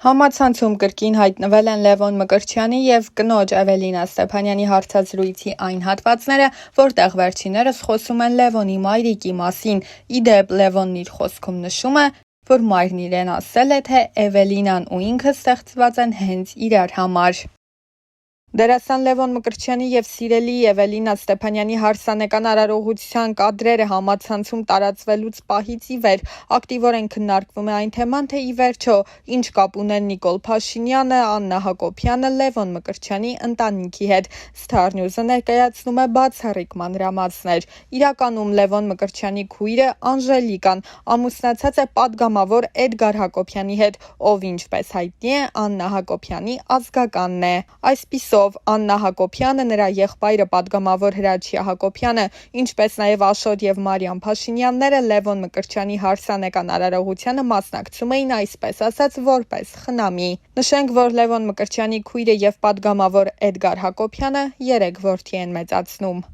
Համացանցում կրկին հայտնվել են Լևոն Մկրտչյանի և կնոջ Էվելինա Ստեփանյանի հարցազրույցի այն հատվածները, որտեղ վերջիններս խոսում են Լևոնի մայրիկի մասին։ Ի դեպ, Լևոնն իր խոսքում նշում է, որ մայրն իրեն ասել է, թե Էվելինան ու ինքը ստեղծված են հենց իրար համար։ Դերասան Լևոն Մկրտչյանի և սիրելի Էվելինա Ստեփանյանի հարսանեկան արարողության կադրերը համացանցում տարածվելուց պահից ի վեր ակտիվորեն քննարկվում է այն թեման, թե ի վերջո ինչ կապ ունեն Նիկոլ Փաշինյանը, Աննա Հակոբյանը Լևոն Մկրտչյանի ընտանիքի հետ։ Star News-ը ներկայացնում է բացառիկ մանրամասներ։ Իրականում Լևոն Մկրտչյանի քույրը Անժելիկան ամուսնացած է պատգամավոր Էդգար Հակոբյանի հետ, ով ինչպես հայտնի է Աննա Հակոբյանի ազգականն է։ Այսպիսով Աննա Հակոբյանը, նրա եղբայրը պատգամավոր Հրաչյա Հակոբյանը, ինչպես նաև Աշոտ և Մարիամ Փաշինյանները Լևոն Մկրտչյանի հարսանեկան արարողությանը մասնակցում էին, այսպես ասած, որպես խնամի։ Նշենք, որ Լևոն Մկրտչյանի քույրը և պատգամավոր Էդգար Հակոբյանը 3 որդի են մեծացնում։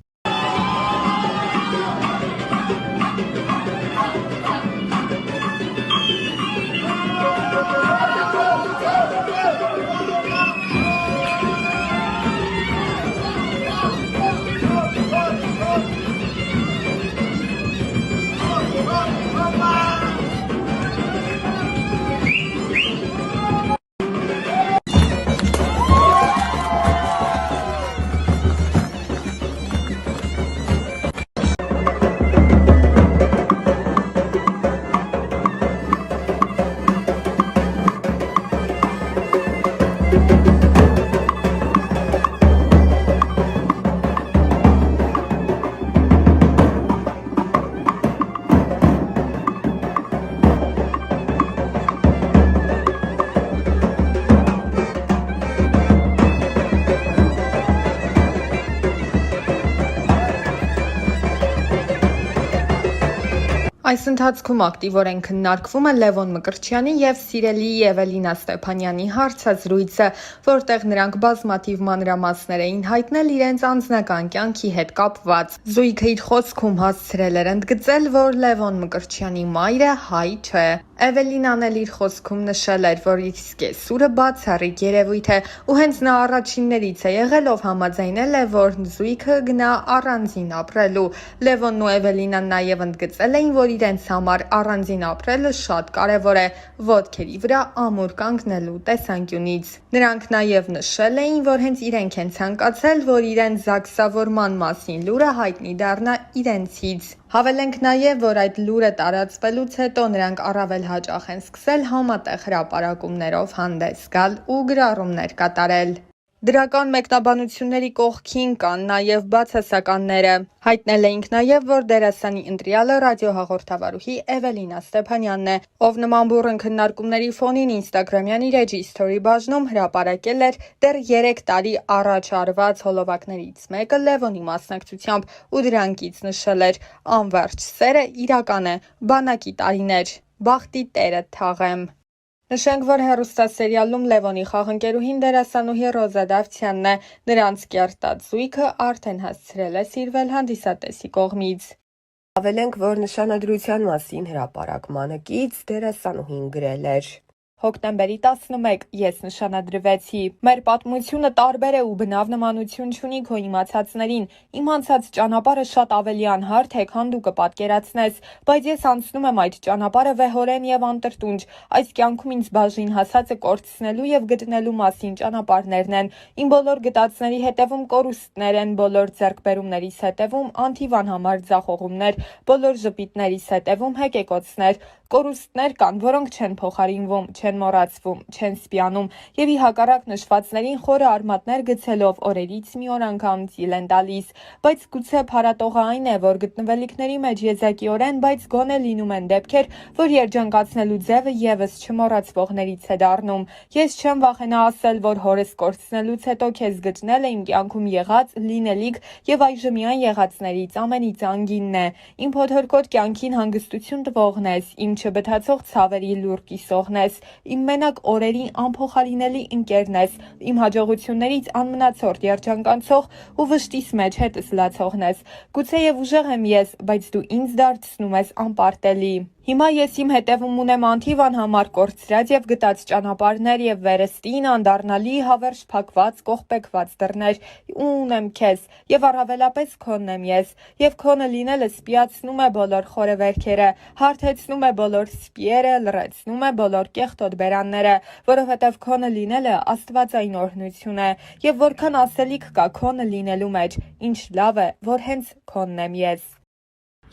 Այս ընթացքում ակտիվորեն քննարկվում է Լևոն Մկրտչյանի և սիրելի Էվելինա Ստեփանյանի հարցազրույցը, որտեղ նրանք բազմաթիվ մանրամասներ էին հայտնել իրենց անձնական կյանքի հետ կապված։ Զույգը իր խոսքում հասցրել էր ընդգծել, որ Լևոն Մկրտչյանի մայրը հայ չէ։ Էվելինան էլ իր խոսքում նշել էր, որ իր սկեսուրը բացառիկ երևույթ է, ու հենց նա առաջիններից է եղել, ով համաձայնել է, որ զույգը գնա առանձին ապրելու։ Լևոնն ու Էվելինան նաև ընդգծել էին, որ իրենց համար առանձին ապրելը շատ կարևոր է ոտքերի վրա ամուր կանգնելու տեսանկյունից։ Նրանք նաև նշել էին, որ հենց իրենք են ցանկացել, որ իրենց զաքսավորման մասին լուրը հայտնի դառնա իրենցից։ Հավելենք նաև, որ այդ լուրը տարածվելուց հետո նրանք առավել հաճախ են սկսել համատեղ հրապարակումներով հանդես գալ ու գրառումներ կատարել։ Դրական մեկնաբանությունների կողքին կան նաև բացասականները։ Հայտնել էինք նաև, որ դերասանի ընտրյալը ռադիոհաղորդավարուհի Էվելինա Ստեփանյանն է, ով նման բուռն քննարկումների ֆոնին Instagram-յան իր էջի story բաժնում հրապարակել էր դեռ 3 տարի առաջ արված հոլովակներից մեկը Լևոնի մասնակցությամբ ու դրանքից նշել էր. «Անվերջ սերը իրական է, բանակի տարիներ, բախտի տերը թաղեմ»։ Նշենք, որ հեռուստասերիալում Լևոնի խաղընկերուհին դերասանուհի Ռոզա Դավթյանն է։ Նրանց կերտած զույգը արդեն հասցրել է սիրվել հանդիսատեսի կողմից։ Հավելենք, որ նշանադրության մասին հրապարակմանը կից դերասանուհին գրել էր. Հոկտեմբերի 11 ես նշանադրվեցի։ Մեր պատմությունը տարբեր է ու բնավ նմանություն չունի քո իմացածներին։ Իմ անցած ճանապարհը շատ ավելի անհարթ է, քան դու կպատկերացնես, բայց ես անցնում եմ այդ ճանապարհը վեհորեն եւ անտրտունջ։ Այս կյանքում ինձ բաժին հասածը կորցնելու եւ գտնելու մասին ճանապարհներն են։ Իմ բոլոր գտածների հետևում կորուստներ են, բոլոր ձեռքբերումներիս հետևում անթիվան համար ձախողումներ, բոլոր ժպիտներիս հետևում հեկեկոցներ։ Կորուստներ կան, որոնք չեն փոխարինվում, չեն մոռացվում, չեն սպիանում եւ ի հակառակ նշվածներին խորը արմատներ գցելով օրերից մի օր անգամ ծիլ են տալիս, բայց գուցե փառատողը այն է, որ գտնվելիքների մեջ եզակիորեն, բայց գոնե լինում են դեպքեր, որ երջանկացնելու ձևը եւս չմոռացվողներից է դառնում։ Ես չեմ վախենա ասել, որ հորս կորցնելուց հետո քեզ գտնել է իմ կյանքում եղած, լինելիք եւ այժմյան եղածներից ամենից անգինն է։ Իմ փոթորկոտ կյանքին հանգստություն տվողն ես, իմ չբթացող ցավերի լուր կիսողն ես, իմ մենակ օրերի անփոխարինելի ընկերն ես, իմ հաջողություններից անմնացորդ երջանկանցող ու վշտիս մեջ հետս լացողն ես։ Գուցեև ուժեղ եմ ես, բայց դու ինձ դարձնում ես անպարտելի։ Հիմա ես իմ հետևում ունեմ անթիվ անհամար կորցրած եւ գտած ճանապարհներ եւ վերստին անդառնալի հավերժ փակված կողպեկված դռներ ու ունեմ քեզ եւ առավելապես քոնն եմ ես եւ քոնը լինելը սպիացնում է բոլոր խորեվերքերը, հարթեցնում է բոլոր սպիերը, լրացնում է բոլոր կեղտոտ բերանները, որովհետեւ քոնը լինելը աստվածային օրհնություն է եւ որքան ասելիք կա քոնը լինելու մեջ, ինչ լավ է, որ հենց քոնն եմ ես։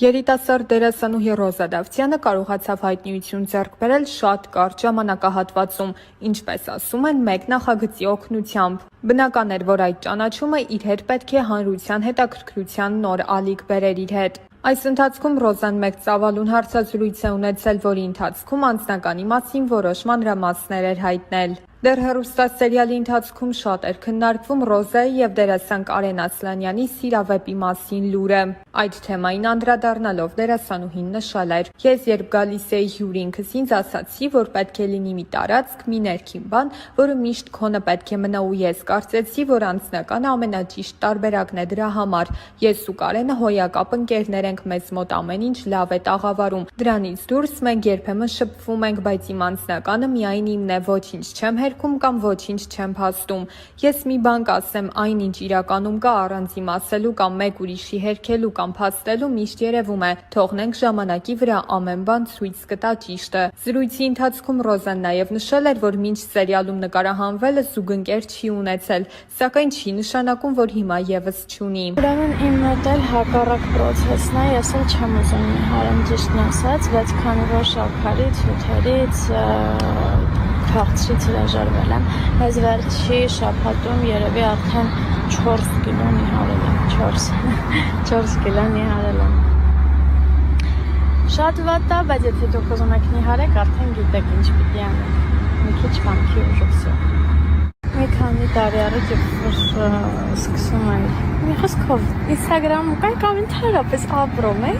Երիտասարդ դերասանուհի Ռոզա Դավթյանը կարողացավ հայտնիություն ձեռք բերել շատ կարճ ժամանակահատվածում, ինչպես ասում են, մեկ նախագծի օգնությամբ։ Բնական էր, որ այդ ճանաչումը իր հետ պետք է հանրության հետաքրքրության նոր ալիք բերեր իր հետ։ Այս ընթացքում Ռոզան մեկ ծավալուն հարցազրույց է ունեցել, որի ընթացքում անձնականի մասին որոշ մանրամասներ էր հայտնել։ Դեռ հեռուստասերիալի ընթացքում շատ էր քննարկվում Ռոզայի եւ դերասան Կարեն Ասլանյանի սիրավեպի մասին լուրը։ Այդ թեմային անդրադառնալով դերասանուհին նշել էր. «Ես երբ գալիս էի հյուր ինքս ինձ ասացի, որ պետք է լինի մի տարածք, մի ներքին բան, որը միշտ քոնը պետք է մնա ու ես կարծեցի, որ անձնականը ամենաճիշտ տարբերակն է դրա համար։ Ես ու Կարենը հոյակապ ընկերներ ենք, մեզ մոտ ամեն ինչ լավ է տաղավարում։ Դրանից դուրս մենք երբեմն շփվում ենք, բայց իմ անձնականը միայն իմն է, ոչինչ չեմ հերքում կամ ոչինչ չեմ փաստում։ Ես մի բան կասեմ, այնինչ իրականում կա առանց իմ ասելու կամ մեկ ուրիշի հերքելու կամ փաստելու միշտ երևում է, թողնենք ժամանակի վրա ամեն բան ցույց կտա ճիշտը»։ Զրույցի ընթացքում Ռոզան նաև նշել էր, որ մինչ սերիալում նկարահանվելը զուգընկեր չի ունեցել, սակայն չի նշանակում, որ հիմա եւս չունի։ Ուրեմն իմ մոտ էլ հակառակ process-ն է, ես էլ չեմ ուզում նիհարեմ ճիշտն ասած, բայց քանի որ շաքարից, հյութերից, քաղցրից հրաժարվել եմ, այս վերջի շաբաթում երևի արդեն 4 կիլո նիհարել եմ, 4 կիլո նիհարել եմ։ Շատ վատ է, բայց եթե դուք ուզում եք նիհարեք, արդեն գիտեք ինչ պիտի անեք, մի քիչ կամքի ուժը։ Մի քանի տարի առաջ սկսում էի, մի խոսքով, Instagram-ում կամ ընդհանրապես ապրում էի,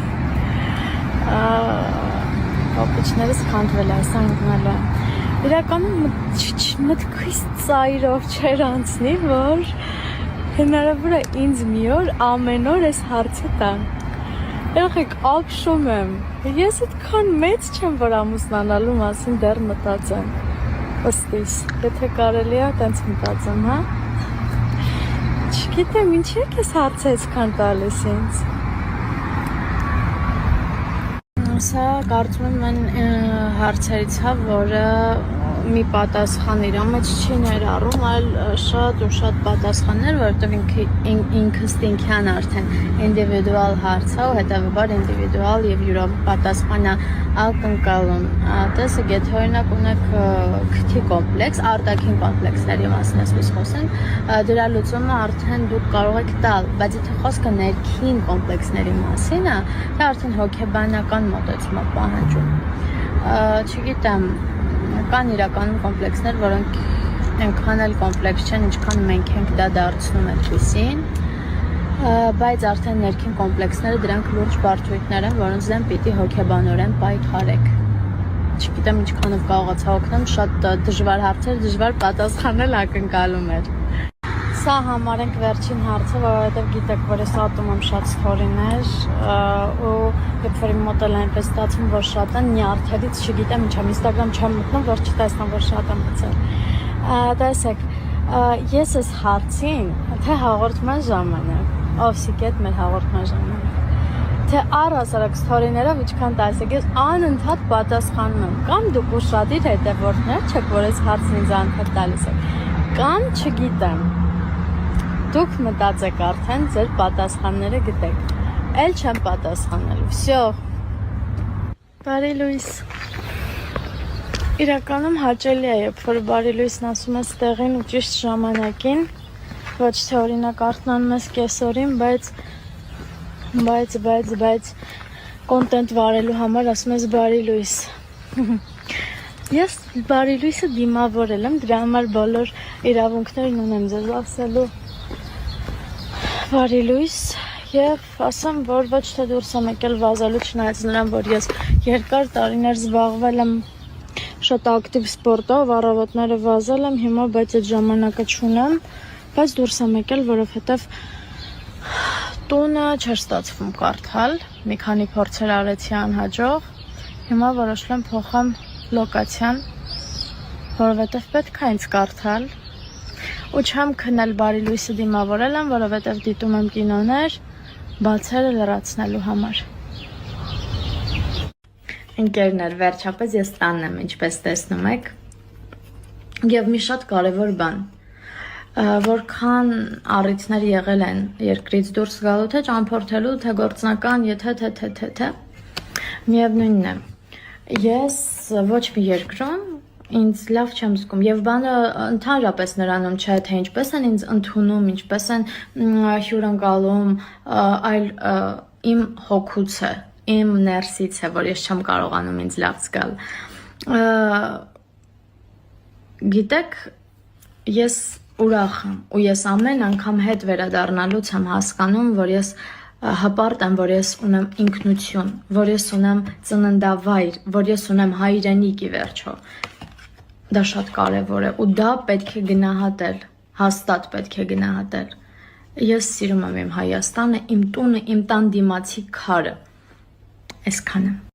պապիչներս խանդվել է, ասա ընկնել է։ Իրականում մտքից ծայրով չէր անցնի, որ հնարավոր է ինձ մի օր ամեն օր այս հարցը տան։ Եղեք ապշում եմ, ես այդքան մեծ չեմ, որ ամուսնանալու մասին դեռ մտածեմ։ Ըստիս, եթե կարելի է, տենց մտածեմ, հա։ Չգիտեմ, ինչի եք ես հարցը այսքան տալիս ինձ։ Սա կարծում եմ հարցերից է, որը մի պատասխան իր մեջ չի ներառում, այլ շատ ու շատ պատասխաններ, որովհետև ինքնստինքյան արդեն ինդիվիդուալ հարց է ու հետևաբար ինդիվիդուալ եւ յուրապատասխանա ակնկալում։ Տեսեք, եթե օրինակ ունեք քթի կոմպլեքս, արտաքին կոմպլեքսների մասին ասես խոսենք, դրա լուծումը արդեն դուք կարող եք տալ, բայց եթե խոսքը ներքին կոմպլեքսների մասին է, դա արդեն հոգեբանական մոտեցում է պահանջում։ Չգիտեմ, կան իրականում կոմպլեքսներ, որոնք այնքան էլ կոմպլեքս չեն, ինչքան մենք ենք դա դարձնում այդպիսին, բայց արդեն ներքին կոմպլեքսները դրանք լուրջ բարդություններ են, որոնց դեմ պիտի հոգեբանորեն պայքարեք։ Չգիտեմ ինչքանով կարողացա օգնեմ, շատ դժվար հարցեր, դժվար պատասխանել ակնկալում էր։ Սա համարենք վերջին հարցը, որովհետև գիտեք, որ ես ատում եմ շատ ստորիներ ու երբ որ իմ մոտ էլ այնպես ստացվում, որ շատ են, նյարդերից չգիտեմ ինչ եմ, Instagram չեմ մտնում, որ չտեսնեմ, որ շատ եմ մտցել։ Տեսեք, ես այս հարցին, թե հաղորդման ժամանակ, Օվսիկետ մեր հաղորդման ժամանակ, թե առհասարակ ստորիներով ինչքան տեսեք, ես անընդհատ պատասխանում եմ, կամ դուք ուշադիր հետևորդներ չեք, որ այս հարցն ինձ անընդհատ տալիս եք, կամ չգիտեմ։ Դուք մտածեք արդեն ձեր պատասխանները գտեք։ Էլ չեմ պատասխանելու։ Всё։ Բարի լույս։ Իրականում հաճելի է, երբ որ բարի լույսն ասում ես տեղին ու ճիշտ ժամանակին, ոչ թե օրինակ արթնանում ես կեսօրին, բայց կոնտենտ վարելու համար ասում ես բարի լույս։ Ես բարի լույսը դիմավորել եմ, դրա համար բոլոր իրավունքներն ունեմ ձեզ ասելու բարի լույս եւ ասեմ, որ ոչ թե դուրս եմ եկել վազելու, չնայած նրան, որ ես երկար տարիներ զբաղվել եմ շատ ակտիվ սպորտով, առավոտները վազել եմ, հիմա բայց այդ ժամանակը չունեմ, բայց դուրս եմ եկել, որովհետեւ տունը չէր ստացվում կարդալ, մի քանի փորձեր արեցի անհաջող Հիմա որոշել եմ փոխեմ լոկացիան, որովհետև պետք է ինձ կարդալ։ Ու չեմ քնել բարի լույսը դիմավորել եմ, որովհետև դիտում եմ կինոներ բացերը լրացնելու համար։ Ընկերներ, վերջապես ես տանն եմ, ինչպես տեսնում եք։ Եվ մի շատ կարևոր բան, որքան առիթներ եղել են երկրից դուրս գալու, թե ճամփորդելու, թե գործնական, եթե միևնույնն է։ Ես ոչ մի երկրում ինձ լավ չեմ զգում եւ բանը ընդհանրապես նրանում չէ, թե ինչպես են ինձ ընդունում, ինչպես են հյուրընկալում, այլ իմ հոգուց է, իմ ներսից է, որ ես չեմ կարողանում ինձ լավ զգալ։ Գիտեք, ես ուրախ եմ ու ես ամեն անգամ հետ վերադառնալուց եմ հասկանում, որ ես հպարտ եմ, որ ես ունեմ ինքնություն, որ ես ունեմ ծննդավայր, որ ես ունեմ հայրենիք ի վերջո։ Դա շատ կարևոր է ու դա պետք է գնահատել, հաստատ պետք է գնահատել։ Ես սիրում եմ իմ Հայաստանը, իմ տունը, իմ տան դիմացի քարը։ Այսքանը։